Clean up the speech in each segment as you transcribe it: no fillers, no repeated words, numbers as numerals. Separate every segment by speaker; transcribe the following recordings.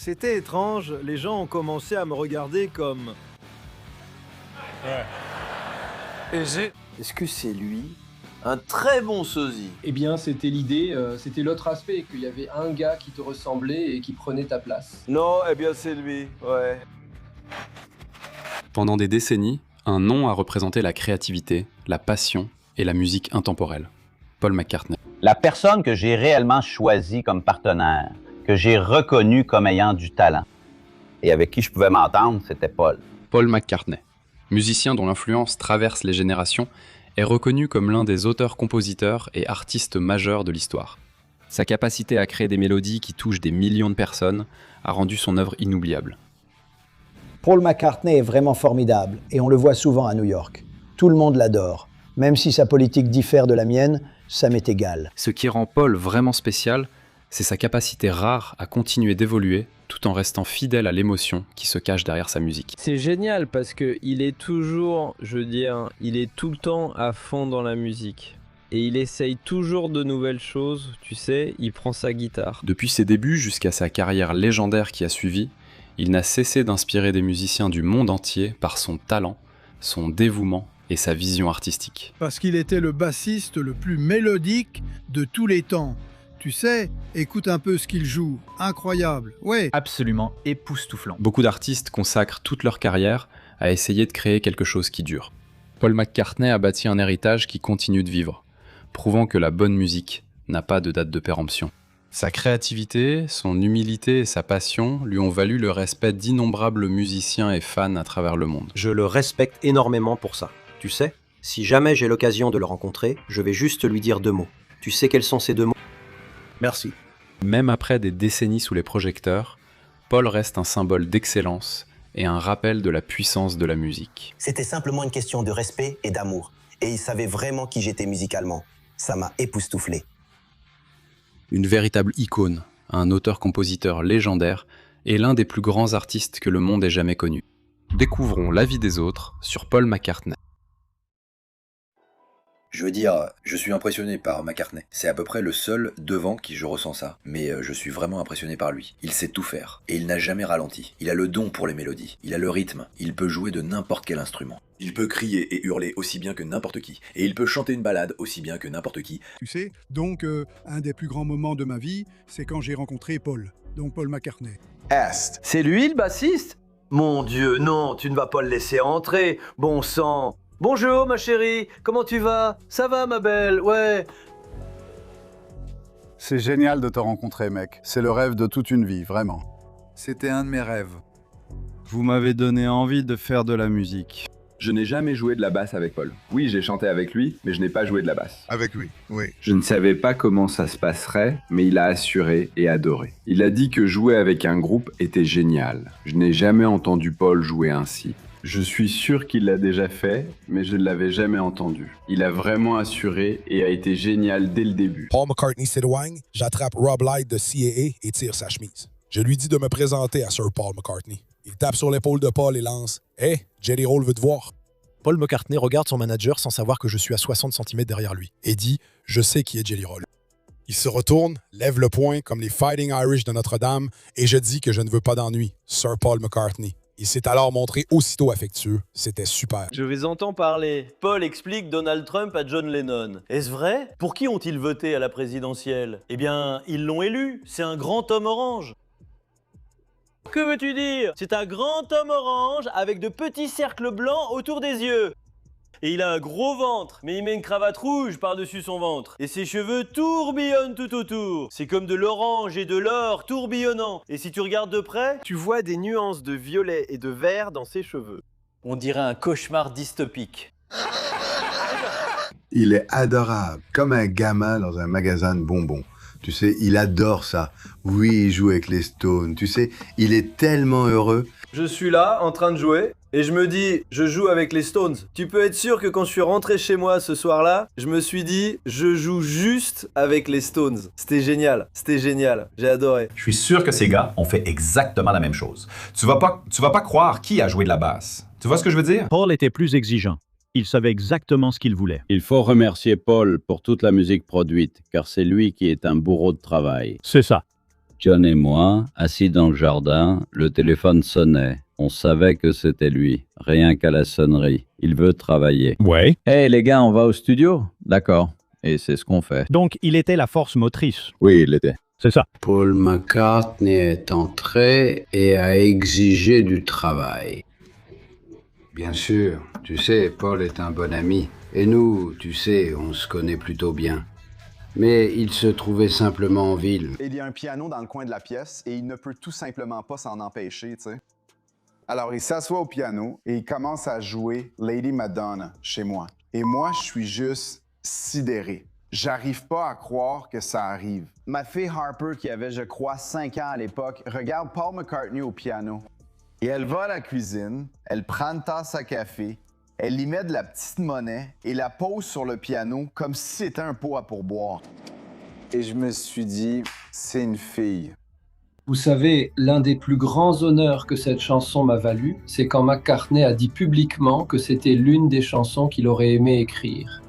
Speaker 1: C'était étrange, les gens ont commencé à me regarder comme...
Speaker 2: Et j'ai...
Speaker 3: Est-ce que c'est lui? Un très bon sosie.
Speaker 4: Eh bien, c'était l'idée, c'était l'autre aspect, qu'il y avait un gars qui te ressemblait et qui prenait ta place.
Speaker 3: Non, eh bien c'est lui, ouais.
Speaker 5: Pendant des décennies, un nom a représenté la créativité, la passion et la musique intemporelle. Paul McCartney.
Speaker 6: La personne que j'ai réellement choisie comme partenaire, que j'ai reconnue comme ayant du talent, et avec qui je pouvais m'entendre, c'était Paul.
Speaker 5: Paul McCartney, musicien dont l'influence traverse les générations, est reconnu comme l'un des auteurs-compositeurs et artistes majeurs de l'histoire. Sa capacité à créer des mélodies qui touchent des millions de personnes a rendu son œuvre inoubliable.
Speaker 7: Paul McCartney est vraiment formidable et on le voit souvent à New York. Tout le monde l'adore. Même si sa politique diffère de la mienne, ça m'est égal.
Speaker 5: Ce qui rend Paul vraiment spécial, c'est sa capacité rare à continuer d'évoluer tout en restant fidèle à l'émotion qui se cache derrière sa musique.
Speaker 2: C'est génial parce qu'il est toujours, je veux dire, il est tout le temps à fond dans la musique. Et il essaye toujours de nouvelles choses, tu sais, il prend sa guitare.
Speaker 5: Depuis ses débuts jusqu'à sa carrière légendaire qui a suivi, il n'a cessé d'inspirer des musiciens du monde entier par son talent, son dévouement et sa vision artistique.
Speaker 1: Parce qu'il était le bassiste le plus mélodique de tous les temps. Tu sais, écoute un peu ce qu'il joue. Incroyable, ouais.
Speaker 8: Absolument époustouflant.
Speaker 5: Beaucoup d'artistes consacrent toute leur carrière à essayer de créer quelque chose qui dure. Paul McCartney a bâti un héritage qui continue de vivre, prouvant que la bonne musique n'a pas de date de péremption. Sa créativité, son humilité et sa passion lui ont valu le respect d'innombrables musiciens et fans à travers le monde.
Speaker 9: Je le respecte énormément pour ça. Tu sais, si jamais j'ai l'occasion de le rencontrer, je vais juste lui dire 2 mots. Tu sais quels sont ces 2 mots? Merci.
Speaker 5: Même après des décennies sous les projecteurs, Paul reste un symbole d'excellence et un rappel de la puissance de la musique.
Speaker 10: C'était simplement une question de respect et d'amour. Et il savait vraiment qui j'étais musicalement. Ça m'a époustouflé.
Speaker 5: Une véritable icône, un auteur-compositeur légendaire et l'un des plus grands artistes que le monde ait jamais connu. Découvrons la vie des autres sur Paul McCartney.
Speaker 11: Je veux dire, je suis impressionné par McCartney. C'est à peu près le seul devant qui je ressens ça. Mais je suis vraiment impressionné par lui. Il sait tout faire. Et il n'a jamais ralenti. Il a le don pour les mélodies. Il a le rythme. Il peut jouer de n'importe quel instrument. Il peut crier et hurler aussi bien que n'importe qui. Et il peut chanter une ballade aussi bien que n'importe qui.
Speaker 1: Tu sais, donc un des plus grands moments de ma vie, c'est quand j'ai rencontré Paul. Donc Paul McCartney.
Speaker 3: Est. C'est lui le bassiste? Mon Dieu, non, tu ne vas pas le laisser entrer. Bon sang. Bonjour ma chérie, comment tu vas? Ça va ma belle? Ouais.
Speaker 12: C'est génial de te rencontrer mec, c'est le rêve de toute une vie, vraiment.
Speaker 13: C'était un de mes rêves. Vous m'avez donné envie de faire de la musique.
Speaker 14: Je n'ai jamais joué de la basse avec Paul. Oui, j'ai chanté avec lui, mais je n'ai pas joué de la basse.
Speaker 13: Avec lui, oui.
Speaker 14: Je ne savais pas comment ça se passerait, mais il a assuré et adoré. Il a dit que jouer avec un groupe était génial. Je n'ai jamais entendu Paul jouer ainsi. Je suis sûr qu'il l'a déjà fait, mais je ne l'avais jamais entendu. Il a vraiment assuré et a été génial dès le début.
Speaker 15: Paul McCartney s'éloigne, j'attrape Rob Light de CAA et tire sa chemise. Je lui dis de me présenter à Sir Paul McCartney. Il tape sur l'épaule de Paul et lance « Hey, Jelly Roll veut te voir ». Paul McCartney regarde son manager sans savoir que je suis à 60 cm derrière lui et dit « Je sais qui est Jelly Roll ». Il se retourne, lève le poing comme les Fighting Irish de Notre-Dame et je dis que je ne veux pas d'ennui. Sir Paul McCartney. Il s'est alors montré aussitôt affectueux. C'était super.
Speaker 3: Je vous entends parler. Paul explique Donald Trump à John Lennon. Est-ce vrai? Pour qui ont-ils voté à la présidentielle? Eh bien, ils l'ont élu. C'est un grand homme orange. Que veux-tu dire? C'est un grand homme orange avec de petits cercles blancs autour des yeux. Et il a un gros ventre, mais il met une cravate rouge par-dessus son ventre. Et ses cheveux tourbillonnent tout autour. C'est comme de l'orange et de l'or tourbillonnant. Et si tu regardes de près, tu vois des nuances de violet et de vert dans ses cheveux. On dirait un cauchemar dystopique.
Speaker 16: Il est adorable, comme un gamin dans un magasin de bonbons. Tu sais, il adore ça. Oui, il joue avec les Stones. Tu sais, il est tellement heureux.
Speaker 3: Je suis là, en train de jouer, et je me dis, je joue avec les Stones. Tu peux être sûr que quand je suis rentré chez moi ce soir-là, je me suis dit, je joue juste avec les Stones. C'était génial, j'ai adoré.
Speaker 17: Je suis sûr que ces gars ont fait exactement la même chose. Tu vas pas croire qui a joué de la basse. Tu vois ce que je veux dire?
Speaker 18: Paul était plus exigeant. Il savait exactement ce qu'il voulait.
Speaker 19: Il faut remercier Paul pour toute la musique produite, car c'est lui qui est un bourreau de travail.
Speaker 18: C'est ça.
Speaker 19: John et moi, assis dans le jardin, le téléphone sonnait. On savait que c'était lui, rien qu'à la sonnerie. Il veut travailler.
Speaker 18: Ouais.
Speaker 19: Hey les gars, on va au studio? D'accord. Et c'est ce qu'on fait.
Speaker 18: Donc, il était la force motrice.
Speaker 19: Oui, il l'était.
Speaker 18: C'est ça.
Speaker 20: Paul McCartney est entré et a exigé du travail. Bien sûr, tu sais, Paul est un bon ami. Et nous, tu sais, on se connaît plutôt bien. Mais il se trouvait simplement en ville.
Speaker 21: Il y a un piano dans le coin de la pièce et il ne peut tout simplement pas s'en empêcher, tu sais. Alors il s'assoit au piano et il commence à jouer Lady Madonna chez moi. Et moi, je suis juste sidéré. J'arrive pas à croire que ça arrive. Ma fille Harper, qui avait, je crois, 5 ans à l'époque, regarde Paul McCartney au piano. Et elle va à la cuisine, elle prend une tasse à café, elle y met de la petite monnaie et la pose sur le piano comme si c'était un pot à pourboire. Et je me suis dit, c'est une fille.
Speaker 4: Vous savez, l'un des plus grands honneurs que cette chanson m'a valu, c'est quand McCartney a dit publiquement que c'était l'une des chansons qu'il aurait aimé écrire.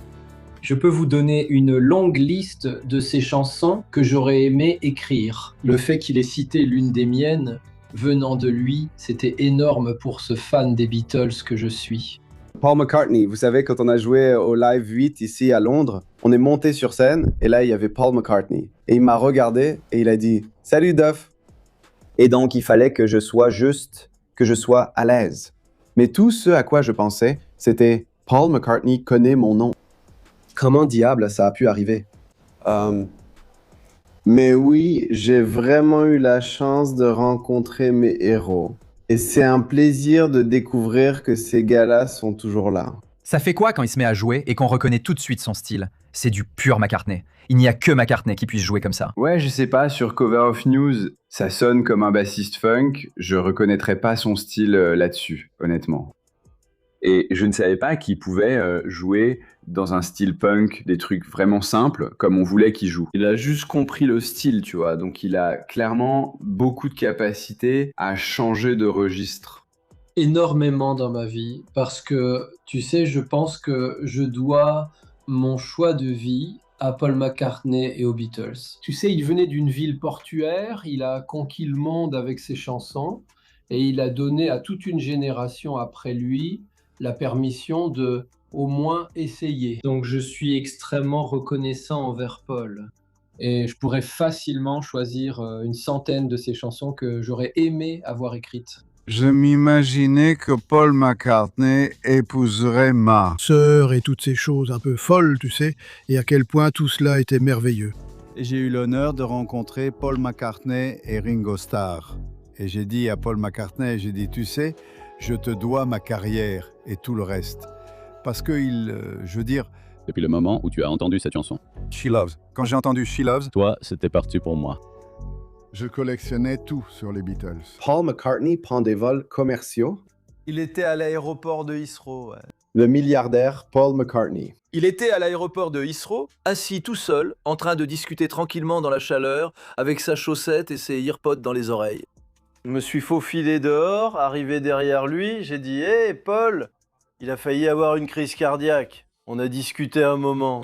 Speaker 4: Je peux vous donner une longue liste de ces chansons que j'aurais aimé écrire. Le fait qu'il ait cité l'une des miennes, venant de lui, c'était énorme pour ce fan des Beatles que je suis.
Speaker 22: Paul McCartney, vous savez, quand on a joué au Live 8 ici à Londres, on est monté sur scène et là, il y avait Paul McCartney. Et il m'a regardé et il a dit « Salut Duff !» Et donc, il fallait que je sois juste, que je sois à l'aise. Mais tout ce à quoi je pensais, c'était « Paul McCartney connaît mon nom ». Comment diable ça a pu arriver? Mais oui, j'ai vraiment eu la chance de rencontrer mes héros. Et c'est un plaisir de découvrir que ces gars-là sont toujours là.
Speaker 8: Ça fait quoi quand il se met à jouer et qu'on reconnaît tout de suite son style? C'est du pur McCartney. Il n'y a que McCartney qui puisse jouer comme ça.
Speaker 14: Ouais, je sais pas, sur Cover of News, ça sonne comme un bassiste funk, je reconnaîtrais pas son style là-dessus, honnêtement. Et je ne savais pas qu'il pouvait jouer dans un style punk, des trucs vraiment simples, comme on voulait qu'il joue. Il a juste compris le style, tu vois, donc il a clairement beaucoup de capacité à changer de registre.
Speaker 4: Énormément dans ma vie, parce que, tu sais, je pense que je dois mon choix de vie à Paul McCartney et aux Beatles. Tu sais, il venait d'une ville portuaire, il a conquis le monde avec ses chansons, et il a donné à toute une génération après lui la permission de au moins essayer. Donc je suis extrêmement reconnaissant envers Paul. Et je pourrais facilement choisir une centaine de ses chansons que j'aurais aimé avoir écrites.
Speaker 13: Je m'imaginais que Paul McCartney épouserait ma
Speaker 1: sœur et toutes ces choses un peu folles, tu sais, et à quel point tout cela était merveilleux.
Speaker 13: J'ai eu l'honneur de rencontrer Paul McCartney et Ringo Starr. Et j'ai dit à Paul McCartney, j'ai dit, tu sais, je te dois ma carrière et tout le reste. Parce que je veux dire...
Speaker 19: Depuis le moment où tu as entendu cette chanson.
Speaker 13: She Loves. Quand j'ai entendu She Loves...
Speaker 19: Toi, c'était parti pour moi.
Speaker 13: Je collectionnais tout sur les Beatles.
Speaker 22: Paul McCartney prend des vols commerciaux.
Speaker 3: Il était à l'aéroport de Heathrow. Ouais.
Speaker 22: Le milliardaire Paul McCartney.
Speaker 3: Il était à l'aéroport de Heathrow, assis tout seul, en train de discuter tranquillement dans la chaleur, avec sa chaussette et ses earpods dans les oreilles. Je me suis faufilé dehors, arrivé derrière lui, j'ai dit « Hé, Paul !» Il a failli avoir une crise cardiaque. On a discuté un moment.